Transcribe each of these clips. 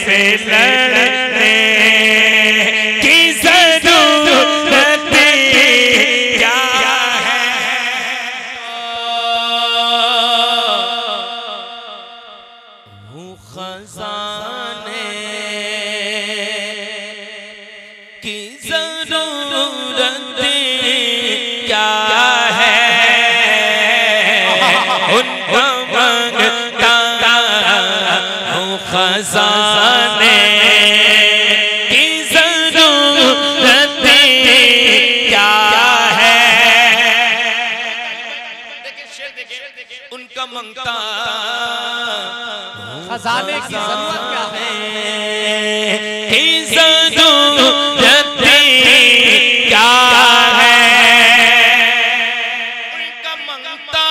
से लड़ने की जरूरत क्या है। वो खजाने की जरूरत क्या है। उनका मांगता हूँ खजाने की जरूरत क्या है। उनका मांगता खजाने की जरूरत क्या है। की जरूरत क्या है। उनका मांगता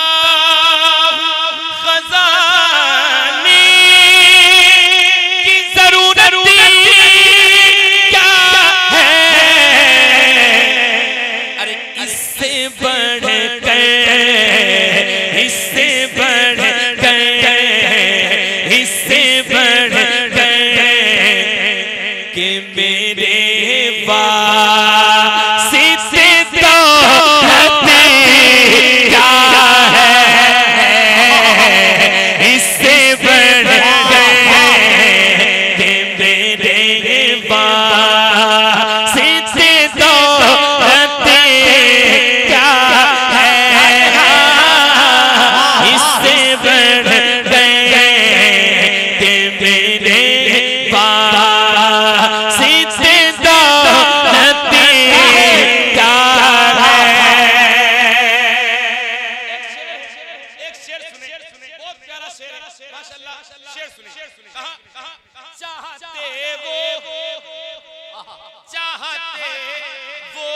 खजाने की जरूरत क्या है। अरे इससे बढ़ कर, इससे बढ़ कर, इससे बढ़ कर कि मेरे वास्ते दौलत क्या है। इससे बढ़ कर कि मेरे वास्ते दौलत क्या है। इससे बढ़ कर कि मेरे वास्ते दौलत क्या है। एक शेर सुने, बहुत प्यारा शेर है माशाल्लाह। शेर सुने, कहा चाहते वो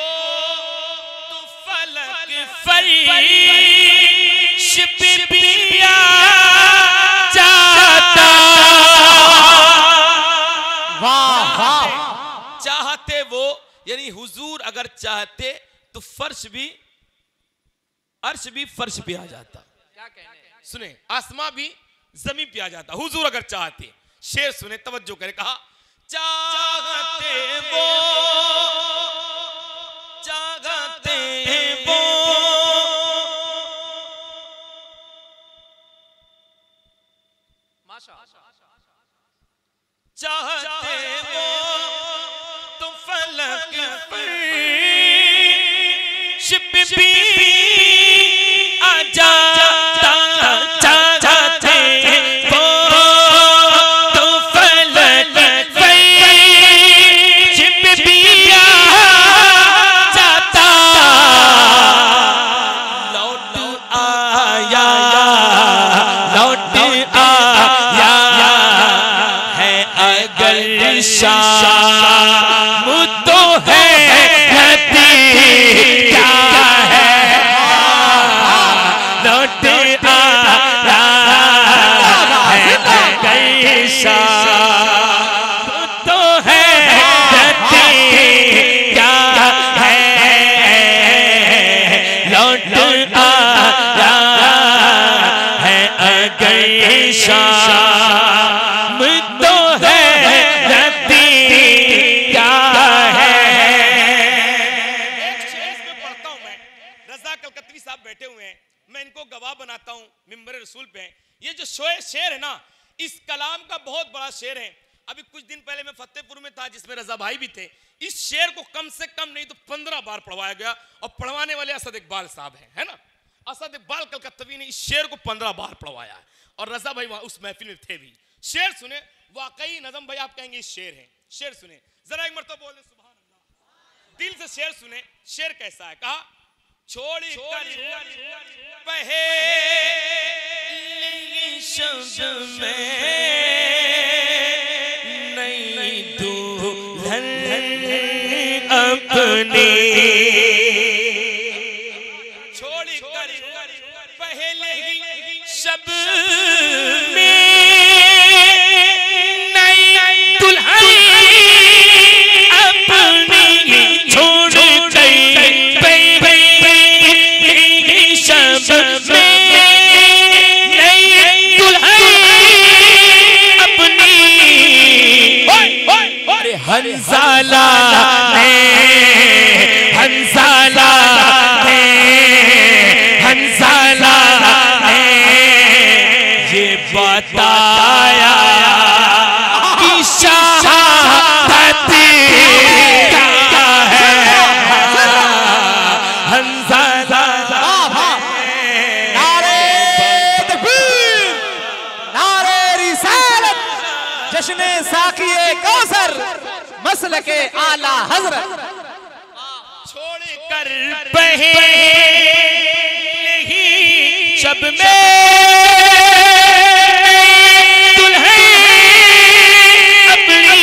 तो फलक फरीश पे पिया चाहता। वाह वाह। चाहते वो यानी हुजूर अगर चाहते तो अर्श भी फर्श पे आ जाता। सुने, आसमां भी जमीन पे आ जाता हुजूर अगर चाहते। शेर सुने, तवज्जो करें। कहा चाहते वो चाहते वो तो फलक फरीश पे भी आ जाता। चाहते वो तो फलक फरीश पे भी आ जाता। लौट आया अगर शाम तो है नदी क्या है। लौट आया है अगर शाम तो है नदी क्या है। लौट आया है अगर शाम तो है नदी क्या है। एक शेर में पढ़ता हूं मैं, रजा कलकत्तवी साहब बैठे हुए हैं, मैं इनको गवाह बनाता हूं मिंबर रसूल पे। ये जो शेर है ना, इस कलाम का बहुत बड़ा शेर है। अभी कुछ दिन पहले मैं फतेहपुर में था जिसमें रजा भाई भी थे। इस शेर को कम से कम नहीं तो 15 बार पढ़वाया गया और पढ़वाने वाले असद इकबाल साहब हैं, है ना। असद इकबाल कलकत्तवी ने इस शेर को 15 बार पढ़वाया और रजा भाई वहां उस महफिल में थे भी। शेर सुने, वाकई नजम भाई आप कहेंगे शेर है। शेर सुने जरा, एक मरतबा बोल दे सुभान अल्लाह। दिल से शेर सुने, शेर कैसा है। कहा छोड़ पहली शब्द में नहीं दुल्हन अपनी छोड़ कर पहले शब्द में हंसाला ने हंसाला ने हंसाला ने ये बताया कि शहादत क्या है। हंसाला नारे तकबीर, नारे रिसालत, जश्ने साकिए कौसर, मसलके आला हजरत। छोड़कर पहले शब में दुल्हन अपनी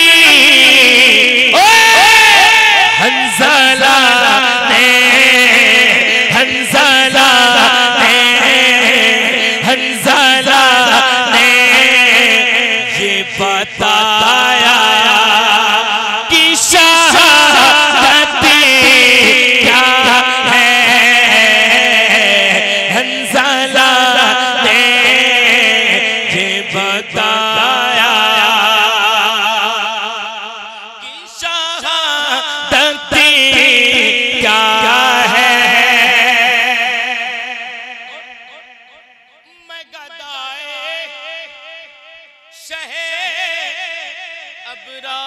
हंसाला ने हंसाला ने हंसाला ने ये बताया कि शहादत क्या है। हंसाला ने ये बताया कि शहादत क्या है। मैं गदाए शहे अबरार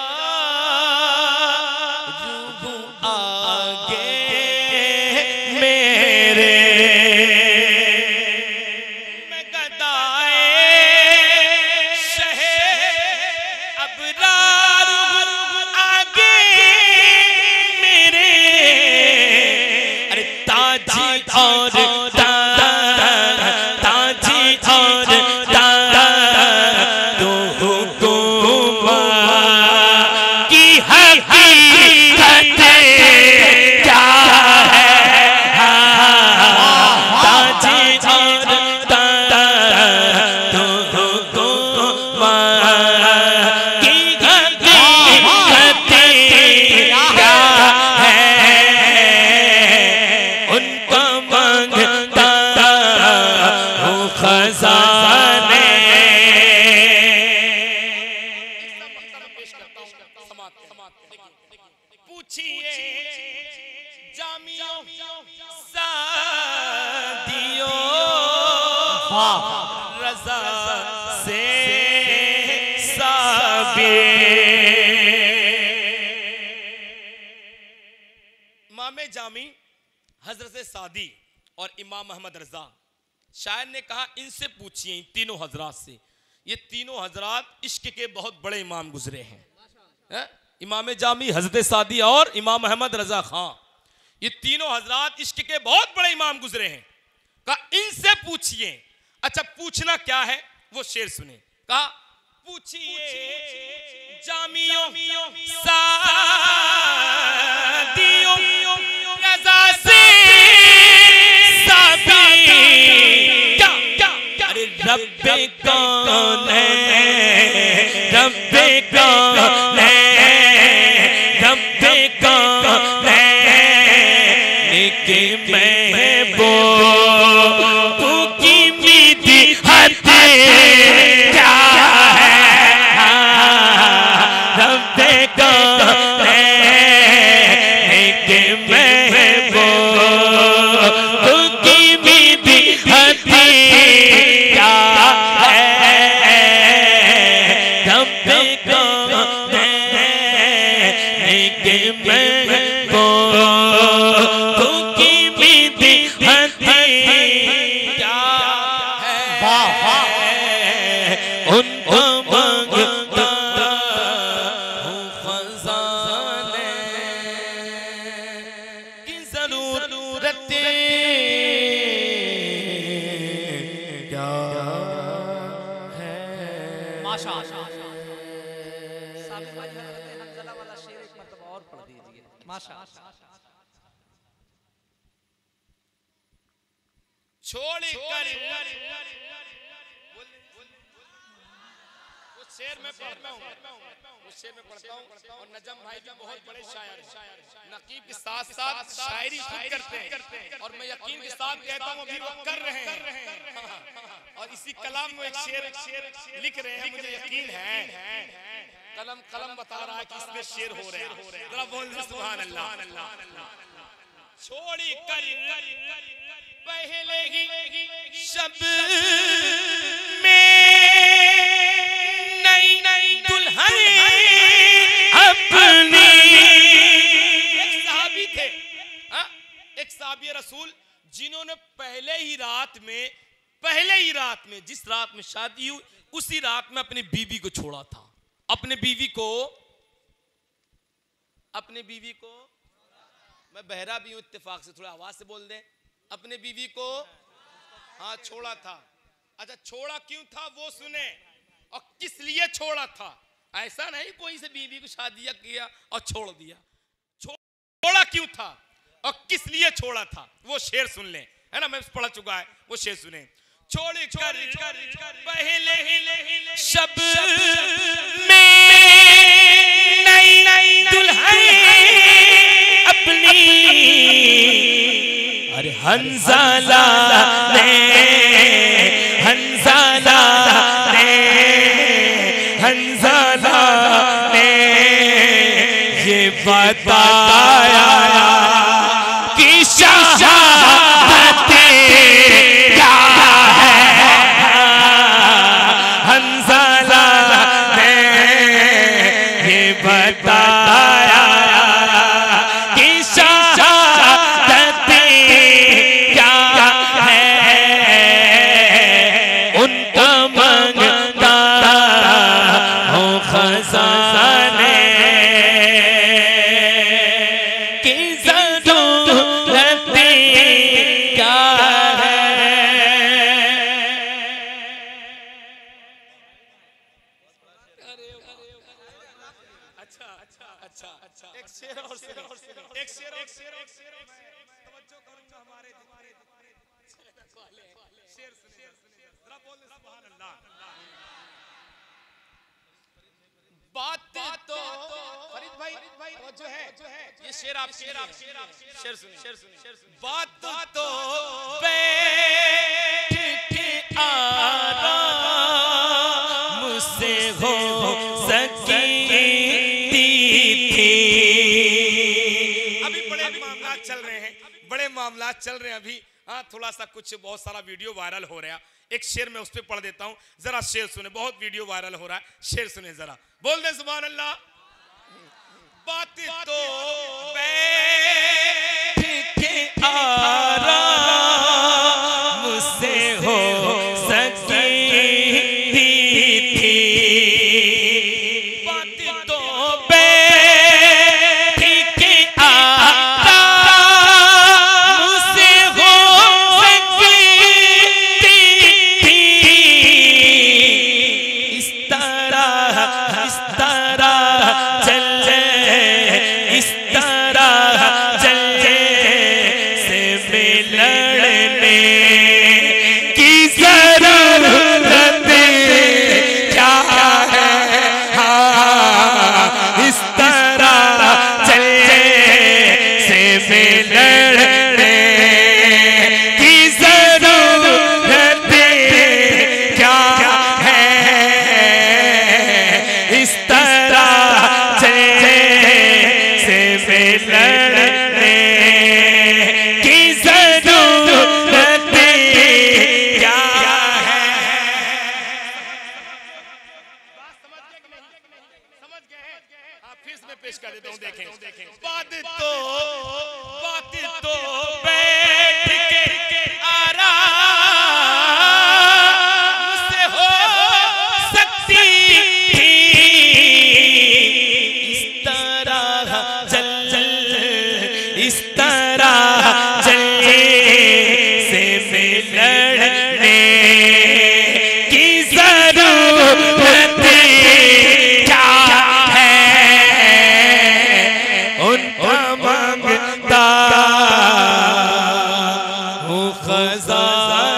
रूह आगे मेरे। मैं गदाए शहे अबरार आगे मेरे। अरे ताजी और ताजी और दो हुकूमत की हकीकत क्या है। ताजी और दो हुकूमत की हकीकत क्या है। उनको मांगता हूँ खजाने। पूछिए जामियों सादियों रजा से इमाम जामी हजरत सादी और इमाम मोहम्मद रजा, शायर ने कहा इनसे पूछिए, इन तीनों हजरात से। ये तीनों हजरात इश्क के बहुत बड़े इमाम गुजरे हैं। इमाम जामी, हजरत सादी और इमाम मोहम्मद रजा खां, ये तीनों हजरात इश्क के बहुत बड़े इमाम गुजरे हैं। कहा इनसे पूछिए। अच्छा पूछना क्या है वो शेर सुने। कहा पूछिए जामियों सादियों रजा से साबी क्या। अरे रब्बे कौन है, रब्बे कौन है, रब्बे कौन है, लेकिन महबूब की मिदहत क्या है। रब्बे कौन है, लेकिन महबूब की मिदहत क्या है। रब्बे कौन है, लेकिन महबूब की मिदहत क्या है। उनको मांगता हूँ खजाने की ज़रूरत क्या है। माशाअल्लाह। साबिर भाई हजरत हंज़ला वाला शेर एक मर्तबा और पढ़ दीजिए। माशाअल्लाह। छोड़ कर उस शेर में पढ़ता हूँ, उस शेर में पढ़ता हूँ। और नजम भाई भी बहुत बड़े शायर हैं, नकीब के साथ साथ शायरी खुद करते हैं। और मैं यकीन के साथ कहता हूँ अभी वो कर रहे हैं। और इसी कलाम में एक शेर लिख रहे हैं, मुझे यकीन है। कलम बता रहा है कि इसमें शेर हो रहे हैं। जरा बोल दे सुभान अल्लाह। छोड़ी कर पहले ही शब में नई नई दुल्हन अपनी। एक सहाबी थे, एक सहाबी रसूल, जिन्होंने पहले ही रात में जिस रात में शादी हुई उसी रात में अपनी बीवी को छोड़ा था। अपने बीवी को मैं बहरा भी हूं, इत्तेफाक से थोड़ा आवाज से बोल दे। अपने बीवी को हाँ छोड़ा था। अच्छा छोड़ा क्यों था वो सुने, और किस लिए छोड़ा था। ऐसा नहीं कोई से बीवी को शादी किया और छोड़ दिया। छोड़ा क्यों था और किस लिए छोड़ा था वो शेर सुन ले, है ना, मैं पढ़ चुका है, वो शेर सुने। छोड़ कर पहले ही शब में नई नई दुल्हन अपनी। अरे हंजाला ने ये बताया कि शहादत क्या है। हंजाला ने ये बताया कि शहादत क्या है। उनका मंगता हो खजाने की ज़रूरत क्या है। अच्छा एक शेर और तवज्जो करूंगा हमारे शेर सुनिए, जरा बोल दे सुभान अल्लाह। बात तो फरीद भाई जो है ये शेर आप शेर सुनिए। बात तो बैठ के आराम से हो सकती थी। अभी बड़े मामलात चल रहे हैं अभी। हाँ थोड़ा सा कुछ बहुत सारा वीडियो वायरल हो रहा है। एक शेर मैं उस पर पढ़ देता हूँ, जरा शेर सुने। बहुत वीडियो वायरल हो रहा है, शेर सुने जरा। बोल दे सुभान अल्लाह। बात तो बैठ के आराम से हो सकती थी। बात तो बैठ के आराम से हो सकती थी। इस तरह चले से मिलने की ज़रूरत क्या है। हाँ इस तरह चले से मिलने की ज़रूरत क्या है। इस तरह चले से मिलने की ज़रूरत क्या है। समझ गए? आप फिर से मैं पेश कर देता हूँ, देखें। बात तो बैठ के आराम से हो सकती थी। इस तरह चले से मिलने की ज़रूरत क्या है। उनका मांगता हूँ खजाना